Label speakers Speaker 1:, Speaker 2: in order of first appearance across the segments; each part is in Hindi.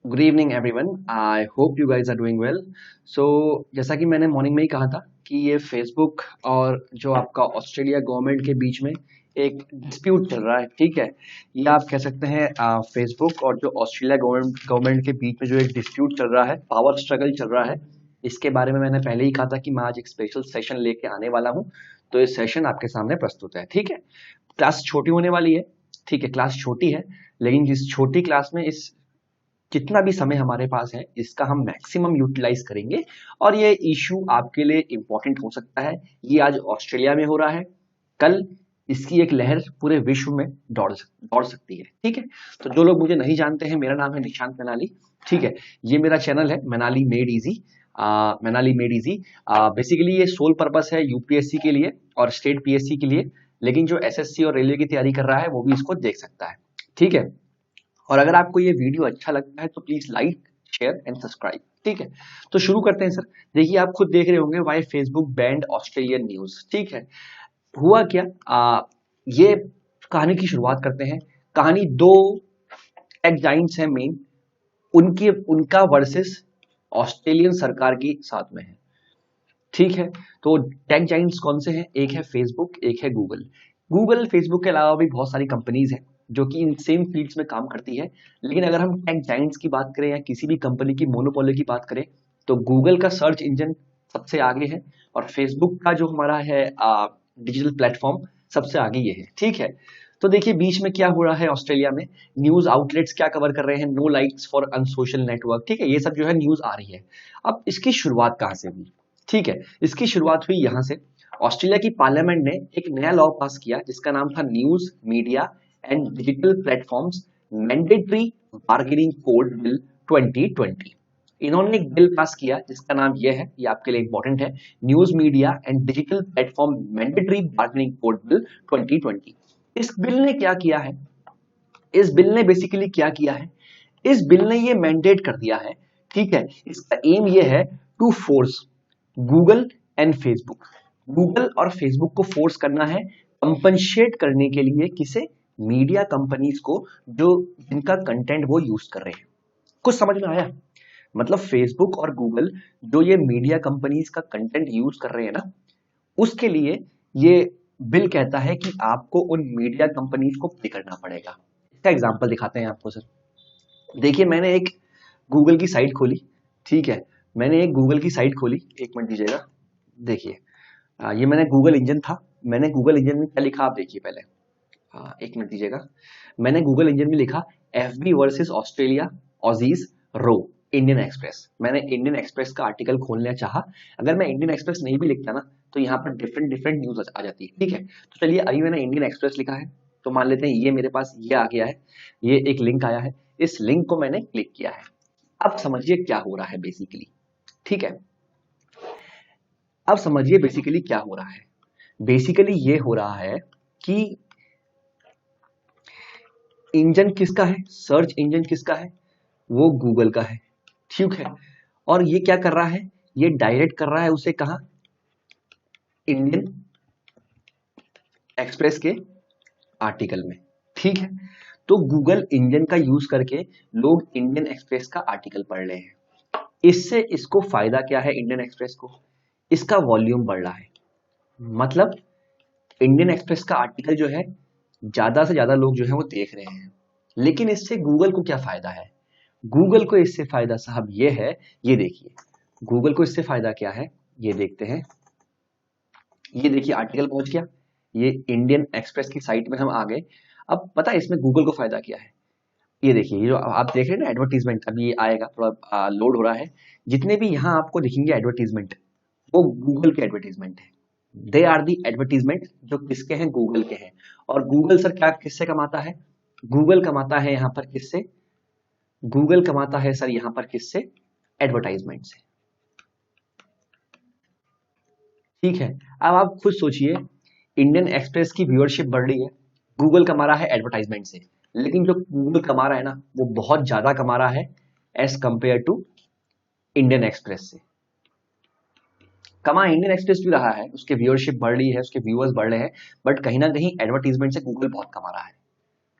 Speaker 1: Good evening everyone. I hope you guys are doing well. So जैसा कि मैंने मॉर्निंग में ही कहा था कि ये फेसबुक और जो आपका ऑस्ट्रेलिया गवर्नमेंट के बीच में एक डिस्प्यूट चल रहा है, ठीक है। ये आप कह सकते हैं फेसबुक और जो ऑस्ट्रेलिया गवर्नमेंट के बीच में जो एक डिस्प्यूट चल रहा है, पावर स्ट्रगल चल रहा है। इसके बारे में मैंने पहले ही कहा था कि मैं आज एक स्पेशल सेशन लेके आने वाला हूँ। तो ये सेशन आपके सामने प्रस्तुत है, ठीक है। क्लास छोटी होने वाली है, ठीक है। क्लास छोटी है, लेकिन जिस छोटी क्लास में इस जितना भी समय हमारे पास है इसका हम मैक्सिमम यूटिलाइज करेंगे। और ये इशू आपके लिए इंपॉर्टेंट हो सकता है। ये आज ऑस्ट्रेलिया में हो रहा है, कल इसकी एक लहर पूरे विश्व में दौड़ सकती है, ठीक है। तो जो लोग मुझे नहीं जानते हैं, मेरा नाम है निशांत मनाली, ठीक है। ये मेरा चैनल है Manali made easy. Manali made easy basically ये सोल पर्पस है यूपीएससी के लिए और स्टेट पीएससी के लिए, लेकिन जो एसएससी और रेलवे की तैयारी कर रहा है वो भी इसको देख सकता है, ठीक है। और अगर आपको ये वीडियो अच्छा लगता है तो please like, share and subscribe, ठीक है। तो शुरू करते हैं सर। देखिए, आप खुद देख रहे होंगे why Facebook banned Australian news, ठीक है। हुआ क्या, ये कहानी की शुरुआत करते हैं। कहानी दो टेक जाइंट्स हैं मेन, उनके उनका वर्सेस ऑस्ट्रेलियन सरकार की साथ में है, ठीक है। तो टेक जाइंट्स कौन से हैं? एक है फेसबुक, एक है गूगल। गूगल फेसबुक के अलावा भी बहुत सारी कंपनीज हैं जो कि इन सेम फील्ड्स में काम करती है। लेकिन अगर हम टेक जाइंट्स की बात करें या किसी भी कंपनी की मोनोपोली की बात करें, तो गूगल का सर्च इंजन सबसे आगे है और फेसबुक का जो हमारा है डिजिटल प्लेटफॉर्म सबसे आगे ये है, ठीक है। तो देखिए बीच में क्या हो रहा है ऑस्ट्रेलिया में। न्यूज आउटलेट्स क्या कवर कर रहे हैं? No likes for unsocial network, ठीक है। ये सब जो है न्यूज आ रही है। अब इसकी शुरुआत कहां से हुई? ठीक है, इसकी शुरुआत हुई यहां से। ऑस्ट्रेलिया की पार्लियामेंट ने एक नया लॉ पास किया जिसका नाम था news media and digital platforms mandatory bargaining code bill 2020। इन्होंने एक बिल पास किया जिसका नाम यह है, ये आपके लिए इंपॉर्टेंट है, news media and digital platform mandatory bargaining code bill 2020। इस बिल ने क्या किया है? इस बिल ने बेसिकली क्या किया है? इस बिल ने ये मैंडेट कर दिया है, ठीक है। इसका एम ये है to force Google and Facebook, Google और फेसबुक को फोर्स करना है कंपनशेट करने के लिए। किसे? मीडिया कंपनीज को, जो जिनका कंटेंट वो यूज कर रहे हैं। कुछ समझ में आया? मतलब फेसबुक और गूगल जो ये मीडिया कंपनीज का कंटेंट यूज कर रहे हैं ना, उसके लिए ये बिल कहता है कि आपको उन मीडिया कंपनीज को पे करना पड़ेगा। इसका एग्जांपल दिखाते हैं आपको सर। देखिए, मैंने एक गूगल की साइट खोली, ठीक है। मैंने एक गूगल की साइट खोली, एक मिनट दीजिएगा। देखिए, ये मैंने गूगल इंजन था। मैंने गूगल इंजन में क्या लिखा आप देखिए पहले। एक मिनट दीजिएगा। मैंने गूगल इंजन में लिखा एफबी वर्सेस ऑस्ट्रेलिया ऑजीज रो इंडियन एक्सप्रेस। मैंने इंडियन एक्सप्रेस का आर्टिकल खोलना चाहा। अगर मैं इंडियन एक्सप्रेस नहीं भी लिखता ना, तो यहाँ पर डिफरेंट डिफरेंट न्यूज आ जाती है, ठीक है। तो चलिए, अभी मैंने इंडियन एक्सप्रेस लिखा है, तो मान लेते हैं ये मेरे पास ये आ गया है। ये एक लिंक आया है, इस लिंक को मैंने क्लिक किया है। अब समझिए क्या हो रहा है बेसिकली, ठीक है। अब समझिए बेसिकली क्या हो रहा है। बेसिकली ये हो रहा है कि इंजन किसका है? सर्च इंजन किसका है? वो गूगल का है, ठीक है। और ये क्या कर रहा है? ये डायरेक्ट कर रहा है उसे कहा? इंडियन एक्सप्रेस के आर्टिकल में, ठीक है। तो गूगल इंजन का यूज करके लोग इंडियन एक्सप्रेस का आर्टिकल पढ़ रहे हैं। इससे इसको फायदा क्या है इंडियन एक्सप्रेस को? इसका वॉल्यूम बढ़ रहा है। मतलब इंडियन एक्सप्रेस का आर्टिकल जो है ज्यादा से ज्यादा लोग जो है वो देख रहे हैं। लेकिन इससे गूगल को क्या फायदा है? गूगल को इससे फायदा साहब ये है, ये देखिए गूगल को इससे फायदा क्या है, ये देखते हैं। ये देखिए आर्टिकल पहुंच गया, ये इंडियन एक्सप्रेस की साइट में हम आ गए। अब पता है इसमें गूगल को फायदा क्या है? ये देखिए, ये जो आप देख रहे हैं ना एडवर्टीजमेंट, अभी ये आएगा, थोड़ा लोड हो रहा है। जितने भी यहाँ आपको दिखेंगे एडवर्टीजमेंट, वो गूगल के एडवर्टीजमेंट है। दे आर दी एडवर्टीजमेंट जो किसके हैं? गूगल के हैं। और गूगल सर क्या किससे कमाता है? गूगल कमाता है यहाँ पर किससे? गूगल कमाता है सर यहाँ पर किससे? एडवर्टाइजमेंट से, ठीक है। अब आप खुद सोचिए, इंडियन एक्सप्रेस की व्यूअरशिप बढ़ रही है, गूगल कमा रहा है एडवर्टाइजमेंट से। लेकिन जो गूगल कमा रहा है ना, वो बहुत ज्यादा कमा रहा है as compare to Indian Express से। कमा इंडियन एक्सप्रेस भी रहा है, उसके व्यूअरशिप बढ़ रही है, उसके व्यूअर्स बढ़ रहे हैं, बट कहीं ना कहीं एडवर्टीजमेंट से गूगल बहुत कमा रहा है,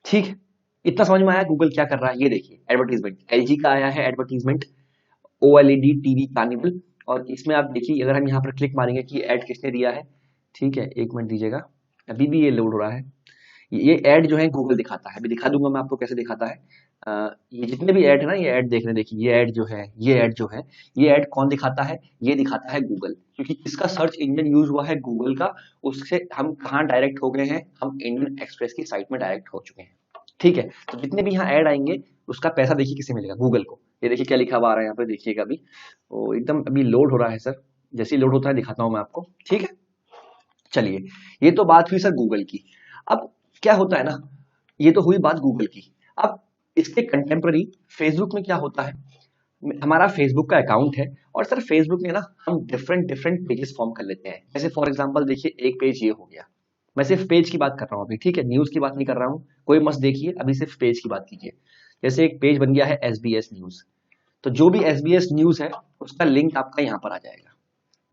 Speaker 1: ठीक है। इतना समझ में आया गूगल क्या कर रहा है? ये देखिए एडवर्टीजमेंट, एलजी का आया है एडवर्टीजमेंट, ओएलईडी टीवी कार्निवल। और इसमें आप देखिए अगर हम यहाँ पर क्लिक मारेंगे कि ऐड किसने दिया है, ठीक है, एक मिनट दीजिएगा, अभी भी ये लोड हो रहा है। ये ऐड जो है गूगल दिखाता है, अभी दिखा दूंगा मैं आपको कैसे दिखाता है। ये जितने भी ऐड है ना, ये ऐड देख रहे हैं, देखिए ये ऐड जो है, ये ऐड जो है, ये ऐड कौन दिखाता है? ये दिखाता है गूगल, क्योंकि किसका सर्च इंजन यूज हुआ है? गूगल का। उससे हम कहाँ डायरेक्ट हो गए हैं? हम इंडियन एक्सप्रेस की साइट में डायरेक्ट हो चुके हैं, ठीक है। तो जितने भी यहाँ ऐड आएंगे उसका पैसा देखिए किसे मिलेगा? गूगल को। ये देखिए क्या लिखा हुआ आ रहा है यहाँ पे, देखिएगा अभी, वो एकदम अभी लोड हो रहा है सर, जैसे ही लोड होता है दिखाता हूँ मैं आपको, ठीक है। चलिए, ये तो बात हुई सर गूगल की। अब क्या होता है ना, ये तो हुई बात गूगल की। अब इसके कंटेम्प्ररी फेसबुक में क्या होता है, हमारा फेसबुक का अकाउंट है, और सर फेसबुक में ना हम डिफरेंट डिफरेंट पेजेस फॉर्म कर लेते हैं। जैसे फॉर एग्जांपल देखिए, एक पेज ये हो गया, मैं सिर्फ पेज की बात कर रहा हूँ अभी, ठीक है, न्यूज की बात नहीं कर रहा हूँ, कोई मस्त देखिए, अभी सिर्फ पेज की बात कीजिए। जैसे एक पेज बन गया है SBS न्यूज, तो जो भी SBS न्यूज है उसका लिंक आपका यहाँ पर आ जाएगा।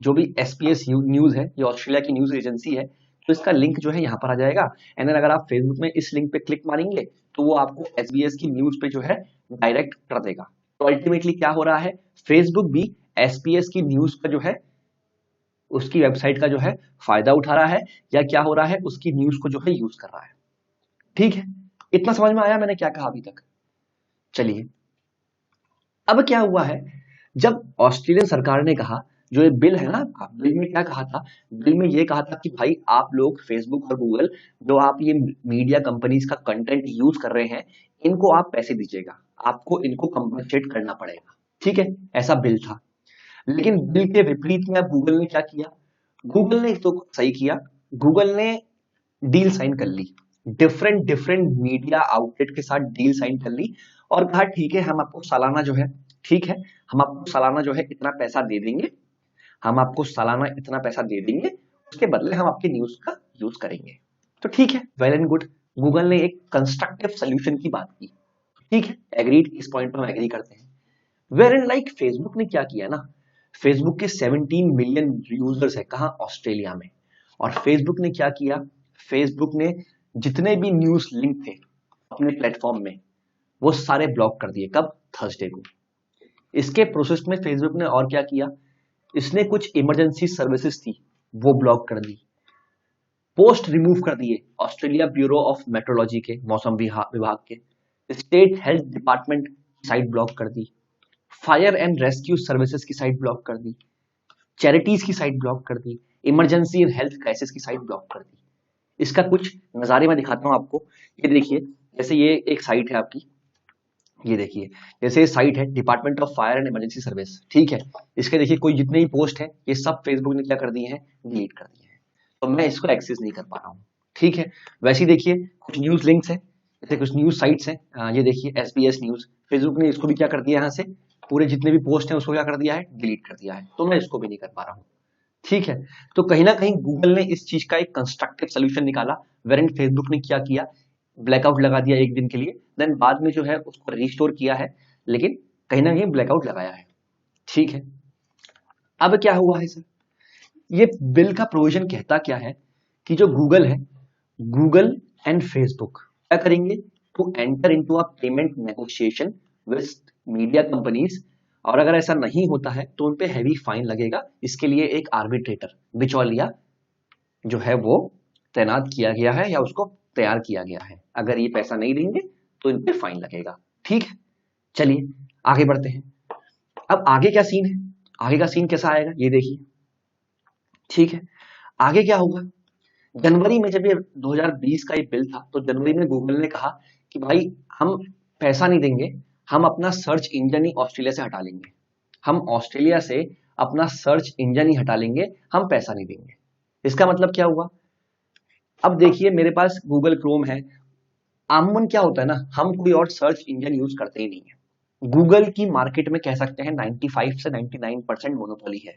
Speaker 1: जो भी SBS न्यूज है, ये ऑस्ट्रेलिया की न्यूज एजेंसी है, तो इसका लिंक जो है यहाँ पर आ जाएगा। एंड देन अगर आप फेसबुक में इस लिंक पे क्लिक मारेंगे तो वो आपको SBS की न्यूज पे जो है डायरेक्ट कर देगा। तो अल्टीमेटली क्या हो रहा है, फेसबुक भी SBS की न्यूज का जो है, उसकी वेबसाइट का जो है फायदा उठा रहा है, या क्या हो रहा है, उसकी न्यूज को जो है यूज कर रहा है, ठीक है। इतना समझ में आया मैंने क्या कहा अभी तक? चलिए, अब क्या हुआ है, जब ऑस्ट्रेलियन सरकार ने कहा, जो ये बिल है ना आपका, बिल में क्या कहा था? बिल में ये कहा था कि भाई आप लोग फेसबुक और गूगल, जो आप ये मीडिया कंपनीज का कंटेंट यूज कर रहे हैं, इनको आप पैसे दीजिएगा, आपको इनको कंपनसेट करना पड़ेगा, ठीक है, ऐसा बिल था। लेकिन बिल के विपरीत में अब गूगल ने क्या किया? गूगल ने तो सही किया, गूगल ने डील साइन कर ली, डिफरेंट डिफरेंट मीडिया आउटलेट के साथ डील साइन कर ली, और कहा ठीक है, हम आपको सालाना जो है, ठीक है, हम आपको सालाना जो है इतना पैसा दे देंगे, हम आपको सालाना इतना पैसा दे देंगे, उसके बदले हम आपके न्यूज का यूज करेंगे। तो ठीक है, वेल एंड गुड, गूगल ने एक कंस्ट्रक्टिव सोल्यूशन की बात की, ठीक है, एग्रीड, इस पॉइंट पर हम एग्री करते हैं। वेर एंड लाइक फेसबुक ने क्या किया ना, फेसबुक के 17 मिलियन यूजर्स है, कहाँ? ऑस्ट्रेलिया में। और फेसबुक ने क्या किया, फेसबुक ने जितने भी न्यूज लिंक थे अपने प्लेटफॉर्म में, वो सारे ब्लॉक कर दिए। कब? थर्सडे को। इसके प्रोसेस में फेसबुक ने और क्या किया, इसने कुछ इमरजेंसी सर्विसेज थी वो ब्लॉक कर दी, पोस्ट रिमूव कर दिए ऑस्ट्रेलिया ब्यूरो ऑफ मेट्रोलॉजी के, मौसम विभाग के, स्टेट हेल्थ डिपार्टमेंट की साइट ब्लॉक कर दी, फायर एंड रेस्क्यू सर्विसेज की साइट ब्लॉक कर दी, चैरिटीज की साइट ब्लॉक कर दी, इमरजेंसी एंड हेल्थ क्राइसिस की साइट ब्लॉक कर दी। इसका कुछ नजारे में दिखाता हूं आपको। ये देखिए, जैसे ये एक साइट है आपकी, ये देखिए, जैसे ये साइट है department of fire and emergency service, ठीक है, इसके देखिए कोई जितने भी पोस्ट है ये सब फेसबुक ने क्या कर दिए हैं? डिलीट कर दिए हैं, तो मैं इसको एक्सेस नहीं कर पा रहा हूँ, ठीक है। वैसे ही देखिए कुछ न्यूज लिंक्स है, जैसे कुछ न्यूज साइट्स हैं, ये देखिए SBS न्यूज, फेसबुक ने इसको भी क्या कर दिया, यहाँ से पूरे जितने भी पोस्ट हैं उसको क्या कर दिया है? डिलीट कर दिया है, तो मैं इसको भी नहीं कर पा रहा हूँ, ठीक है। तो कहीं ना कहीं गूगल ने इस चीज का एक कंस्ट्रक्टिव सोल्यूशन निकाला, वेरेन फेसबुक ने क्या किया, ब्लैकआउट लगा दिया एक दिन के लिए, देन बाद में जो है उसको रिस्टोर किया है, लेकिन कहीं ना कहीं ब्लैकआउट लगाया है, ठीक है। अब क्या हुआ है सर, ये बिल का प्रोविजन कहता क्या है कि जो गूगल है, गूगल एंड फेसबुक क्या करेंगे, to enter into a payment negotiation with media companies, और अगर ऐसा नहीं होता है तो उन पे हैवी फाइन लगेगा। इसके लिए एक आर्बिट्रेटर, बिचौलिया जो है वो तैनात किया गया है, या उसको तैयार किया गया है। अगर ये पैसा नहीं देंगे तो इन पे फाइन लगेगा, ठीक है। चलिए आगे बढ़ते हैं। अब आगे क्या सीन है, आगे का सीन कैसा आएगा ये देखिए, ठीक है। आगे क्या होगा, जनवरी में जब ये 2020 का ये बिल था, तो जनवरी में गूगल ने कहा कि भाई हम पैसा नहीं देंगे, हम अपना सर्च इंजन ही ऑस्ट्रेलिया से हटा लेंगे, हम ऑस्ट्रेलिया से अपना सर्च इंजन ही हटा लेंगे, हम पैसा नहीं देंगे। इसका मतलब क्या हुआ, अब देखिए मेरे पास गूगल क्रोम है, आमूमन क्या होता है ना, हम कोई और सर्च इंजन यूज करते ही नहीं है। गूगल की मार्केट में कह सकते हैं 95 से 99% मोनोपोली है,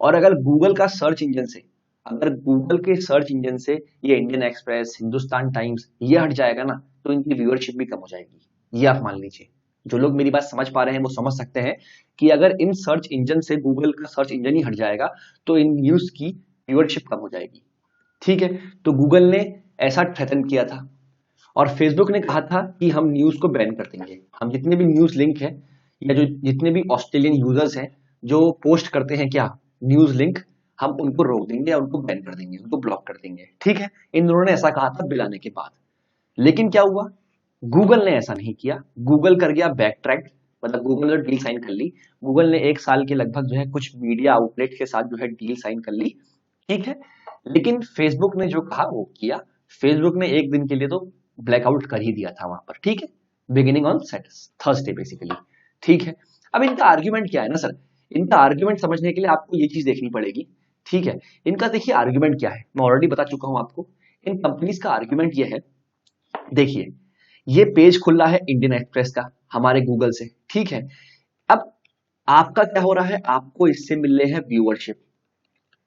Speaker 1: और अगर गूगल का सर्च इंजन से, अगर गूगल के सर्च इंजन से ये इंडियन एक्सप्रेस, हिंदुस्तान टाइम्स ये हट जाएगा ना, तो इनकी व्यूअरशिप भी कम हो जाएगी। ये आप मान लीजिए, जो लोग मेरी बात समझ पा रहे हैं वो समझ सकते हैं कि अगर इन सर्च इंजन से गूगल का सर्च इंजन ही हट जाएगा तो इन न्यूज की व्यूअरशिप कम हो जाएगी, ठीक है। तो गूगल ने ऐसा थ्रेटन किया था, और फेसबुक ने कहा था कि हम न्यूज को बैन कर देंगे, हम जितने भी न्यूज लिंक है या जो जितने भी ऑस्ट्रेलियन यूजर्स हैं जो पोस्ट करते हैं क्या न्यूज लिंक, हम उनको रोक देंगे, उनको बैन कर देंगे, उनको ब्लॉक कर देंगे। ठीक है, इन दोनों ने ऐसा कहा था बिल आने के बाद। लेकिन क्या हुआ, गूगल ने ऐसा नहीं किया, गूगल कर गया बैक ट्रैक, मतलब गूगल ने डील साइन कर ली। गूगल ने 1 साल के लगभग जो है कुछ मीडिया आउटलेट के साथ जो है डील साइन कर ली। ठीक है, लेकिन फेसबुक ने जो कहा वो किया। फेसबुक ने एक दिन के लिए तो ब्लैकआउट कर ही दिया था वहां पर। ठीक है, बिगिनिंग ऑन थर्सडे बेसिकली। ठीक है, अब इनका आर्ग्यूमेंट क्या है ना सर, इनका आर्ग्यूमेंट समझने के लिए आपको ये चीज देखनी पड़ेगी। ठीक है, इनका देखिए आर्ग्यूमेंट क्या है, मैं ऑलरेडी बता चुका हूं आपको। इन कंपनीज का आर्ग्यूमेंट ये है, देखिए ये पेज खुला है इंडियन एक्सप्रेस का हमारे गूगल से। ठीक है, अब आपका क्या हो रहा है, आपको इससे मिल रहे हैं व्यूअरशिप,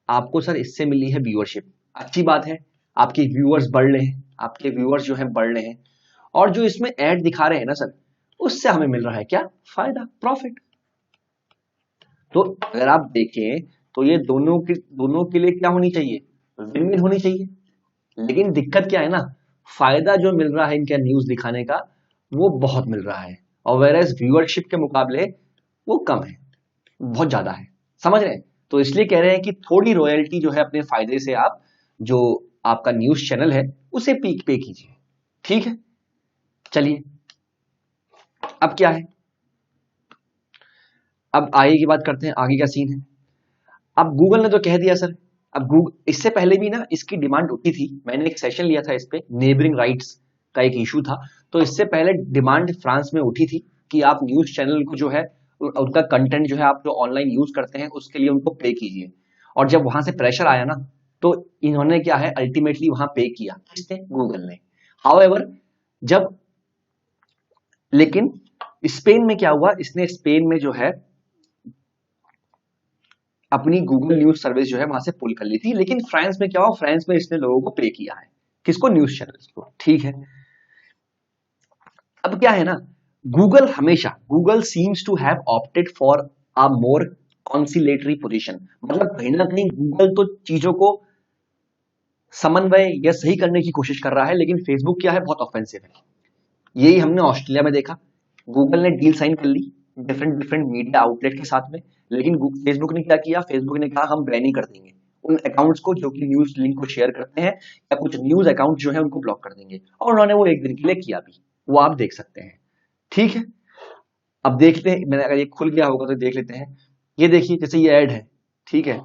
Speaker 1: आपको सर इससे मिली है व्यूअरशिप, अच्छी बात है, आपके व्यूअर्स बढ़ रहे हैं, आपके व्यूअर्स जो है बढ़ रहे हैं, और जो इसमें ऐड दिखा रहे हैं ना सर, उससे हमें मिल रहा है क्या, फायदा, प्रॉफिट। तो अगर आप देखें तो ये दोनों के लिए क्या होनी चाहिए, विन विन होनी चाहिए। लेकिन दिक्कत क्या है ना, फायदा जो मिल रहा है इनका न्यूज दिखाने का वो बहुत मिल रहा है, और वेरएज व्यूअरशिप के मुकाबले वो कम है, बहुत ज्यादा है, समझ रहे हैं। तो इसलिए कह रहे हैं कि थोड़ी रॉयल्टी जो है अपने फायदे से आप जो आपका न्यूज चैनल है उसे पे कीजिए। ठीक है, चलिए अब क्या है, अब आगे की बात करते हैं, आगे का सीन है। अब गूगल ने तो कह दिया सर, अब गूगल इससे पहले भी ना इसकी डिमांड उठी थी, मैंने एक सेशन लिया था इस पे, नेबरिंग राइट्स का एक इशू था। तो इससे पहले डिमांड फ्रांस में उठी थी कि आप न्यूज चैनल को जो है उनका कंटेंट जो है आप जो ऑनलाइन यूज करते हैं उसके लिए उनको पे कीजिए। और जब वहां से प्रेशर आया ना तो इन्होंने क्या है अल्टीमेटली वहां पे किया, किसने, गूगल ने। हाउएवर जब, लेकिन स्पेन में क्या हुआ, इसने स्पेन में जो है अपनी गूगल न्यूज सर्विस जो है वहां से पुल कर ली थी। लेकिन फ्रांस में क्या हुआ, फ्रांस में इसने लोगों को पे किया है, किसको, न्यूज चैनल्स को। ठीक है, अब क्या है ना, Google seems to have opted for a more conciliatory position, मतलब कहीं ना कहीं गूगल तो चीजों को समन्वय या सही करने की कोशिश कर रहा है, लेकिन फेसबुक क्या है, बहुत ऑफेंसिव है। यही हमने ऑस्ट्रेलिया में देखा, गूगल ने डील साइन कर ली डिफरेंट डिफरेंट मीडिया आउटलेट के साथ में, लेकिन फेसबुक ने क्या किया, फेसबुक ने कहा हम बैन ही कर देंगे उन अकाउंट्स को जो कि न्यूज लिंक को शेयर करते हैं, या कुछ न्यूज अकाउंट जो है उनको ब्लॉक कर देंगे। और उन्होंने वो एक दिन के लिए किया भी, वो आप देख सकते हैं। ठीक है, अब देखते हैं, मैंने अगर ये खुल गया होगा तो देख लेते हैं। ये देखिए जैसे ये ऐड है, ठीक है,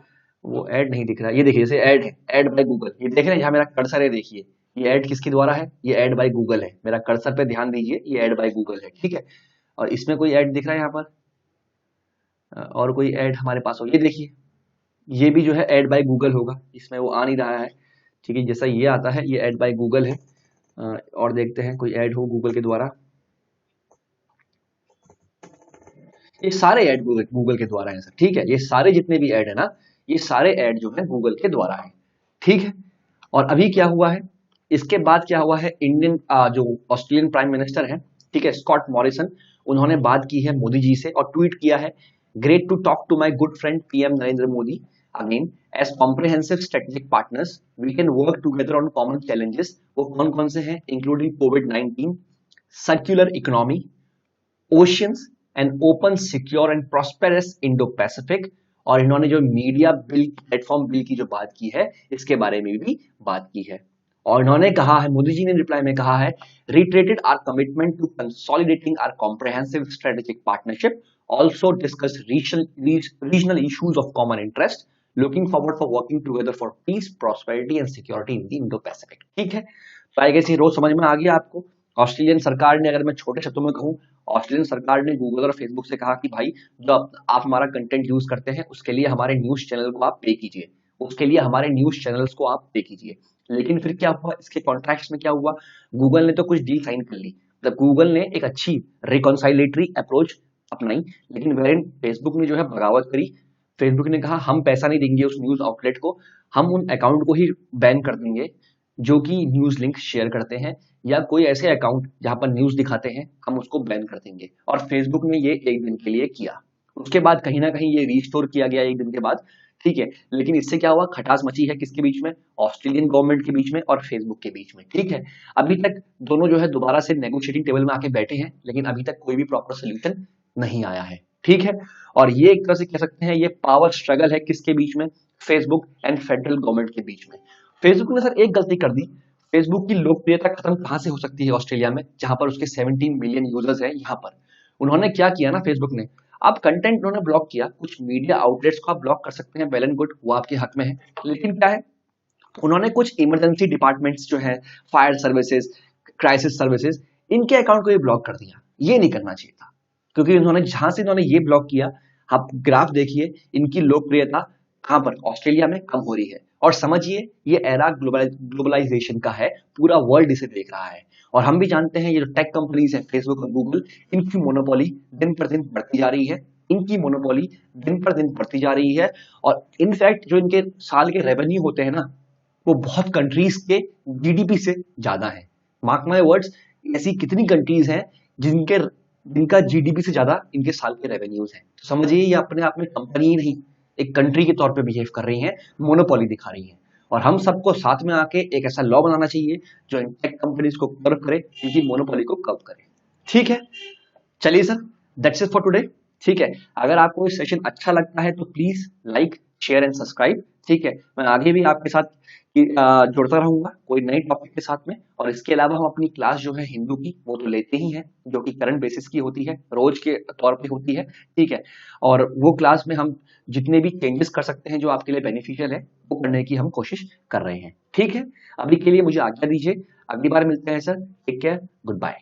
Speaker 1: वो ऐड नहीं दिख रहा, ये देखिए जैसे ऐड है, ऐड बाय गूगल, ये देख रहे हैं, यहाँ मेरा कर्सर है, देखिए ये ऐड किसके द्वारा है, ये ऐड बाय गूगल है, मेरा कर्सर पे ध्यान दीजिए, ये ऐड बाय गूगल है। ठीक है, और इसमें कोई ऐड दिख रहा है यहाँ पर, और कोई ऐड हमारे पास हो, ये देखिए ये भी जो है ऐड बाय गूगल होगा, इसमें वो आ नहीं रहा है। ठीक है, जैसा ये आता है ये ऐड बाय गूगल है। और देखते हैं कोई ऐड हो गूगल के द्वारा, ये सारे ऐड गूगल के द्वारा है सर। ठीक है, ये सारे जितने भी ऐड है ना, ये सारे ऐड जो है गूगल के द्वारा है। ठीक है, और अभी क्या हुआ है, इसके बाद क्या हुआ है, इंडियन जो ऑस्ट्रेलियन प्राइम मिनिस्टर है, ठीक है, स्कॉट मॉरिसन, उन्होंने बात की है मोदी जी से और ट्वीट किया है, great to talk to my good friend PM Narendra Modi again, as comprehensive strategic partners we can work together on common challenges. वो कौन कौन से हैं, इंक्लूडिंग कोविड-19, circular economy, oceans and open secure and prosperous Indo Pacific. और इन्होंने जो मीडिया बिल, प्लेटफॉर्म बिल की जो बात की है, इसके बारे में भी बात की है। और इन्होंने कहा है, मोदी जी ने रिप्लाई में कहा है, reiterated our commitment to consolidating our comprehensive strategic partnership, also discuss regional issues of common interest, looking forward for working together for peace, prosperity and security in the Indo-Pacific। ठीक है, तो आई गेस ये रोज समझ में आ गया आपको। ऑस्ट्रेलियन सरकार ने, अगर मैं छोटे शब्दों में कहूं, ऑस्ट्रेलियन सरकार ने गूगल और फेसबुक से कहा कि भाई जो आप हमारा कंटेंट यूज करते हैं उसके लिए हमारे न्यूज चैनल को आप पे कीजिए, उसके लिए हमारे न्यूज चैनल्स को आप पे कीजिए। लेकिन फिर क्या हुआ, इसके कॉन्ट्रैक्ट्स में क्या हुआ, गूगल ने तो कुछ डील साइन कर ली, मतलब गूगल ने एक अच्छी रिकॉन्साइलेटरी अप्रोच अपनाई, लेकिन वेरिन फेसबुक ने जो है बगावत करी। फेसबुक ने कहा हम पैसा नहीं देंगे उस न्यूज आउटलेट को, हम उन अकाउंट को ही बैन कर देंगे जो कि न्यूज लिंक शेयर करते हैं, या कोई ऐसे अकाउंट जहां पर न्यूज दिखाते हैं हम उसको बैन कर देंगे। और फेसबुक ने ये एक दिन के लिए किया, उसके बाद कहीं ना कहीं ये रिस्टोर किया गया एक दिन के बाद, ठीक है। लेकिन इससे क्या हुआ, खटास मची है किसके बीच में, ऑस्ट्रेलियन गवर्नमेंट के बीच में और फेसबुक के बीच में, ठीक है। अभी तक दोनों जो है दोबारा से नेगोशिएटिंग टेबल में आके बैठे हैं, लेकिन अभी तक कोई भी प्रॉपर सोल्यूशन नहीं आया है, ठीक है। और ये एक तरह से कह सकते हैं ये पावर स्ट्रगल है किसके बीच में, फेसबुक एंड फेडरल गवर्नमेंट के बीच में। फेसबुक ने सर एक गलती कर दी, फेसबुक की लोकप्रियता खत्म कहां से हो सकती है, ऑस्ट्रेलिया में, जहां पर उसके 17 मिलियन यूजर्स हैं। यहाँ पर उन्होंने क्या किया ना, फेसबुक ने, आप कंटेंट उन्होंने ब्लॉक किया, कुछ मीडिया आउटलेट्स को आप ब्लॉक कर सकते हैं, वेल एंड गुड, वो आपके हक में है। लेकिन क्या है, उन्होंने कुछ इमरजेंसी डिपार्टमेंट्स जो है, फायर सर्विसेज, क्राइसिस सर्विसेज, इनके अकाउंट को ये ब्लॉक कर दिया। ये नहीं करना चाहिए था, क्योंकि उन्होंने जहां से इन्होंने ये ब्लॉक किया, आप ग्राफ देखिए, इनकी लोकप्रियता कहां पर, ऑस्ट्रेलिया में कम हो रही है। और समझिए ये एरा ग्लोबलाइजेशन का है, पूरा वर्ल्ड इसे देख रहा है। और हम भी जानते हैं ये जो टेक कंपनीज है, फेसबुक और गूगल, इनकी मोनोपोली दिन पर दिन बढ़ती जा रही है, इनकी मोनोपोली दिन पर दिन बढ़ती जा रही है। और इनफैक्ट जो इनके साल के रेवेन्यू होते हैं ना, वो बहुत कंट्रीज के जीडीपी से ज्यादा है। मार्क माय वर्ड्स, ऐसी कितनी कंट्रीज हैं जिनका जीडीपी से ज्यादा इनके साल के रेवेन्यूज हैं। तो समझिए ये अपने आप में कंपनी ही नहीं, एक कंट्री के तौर पे बिहेव कर रही हैं, मोनोपोली दिखा रही हैं। और हम सबको साथ में आके एक ऐसा लॉ बनाना चाहिए जो इन टेक कंपनीज को कर्व करे, इनकी मोनोपोली को कर्व करे, ठीक है। चलिए sir, that's it for today, ठीक है। अगर आपको ये सेशन अच्छा लगता है तो please like, share and subscribe, ठीक है। मैं आगे भी आपके साथ जुड़ता रहूंगा कोई नई टॉपिक के साथ में। और इसके अलावा हम अपनी क्लास जो है हिंदू की, वो तो लेते ही हैं, जो कि करंट बेसिस की होती है, रोज के तौर पे होती है, ठीक है। और वो क्लास में हम जितने भी चेंजेस कर सकते हैं जो आपके लिए बेनिफिशियल है, वो करने की हम कोशिश कर रहे हैं, ठीक है। अभी के लिए मुझे आज्ञा दीजिए, अगली बार मिलते हैं sir, take care, good bye.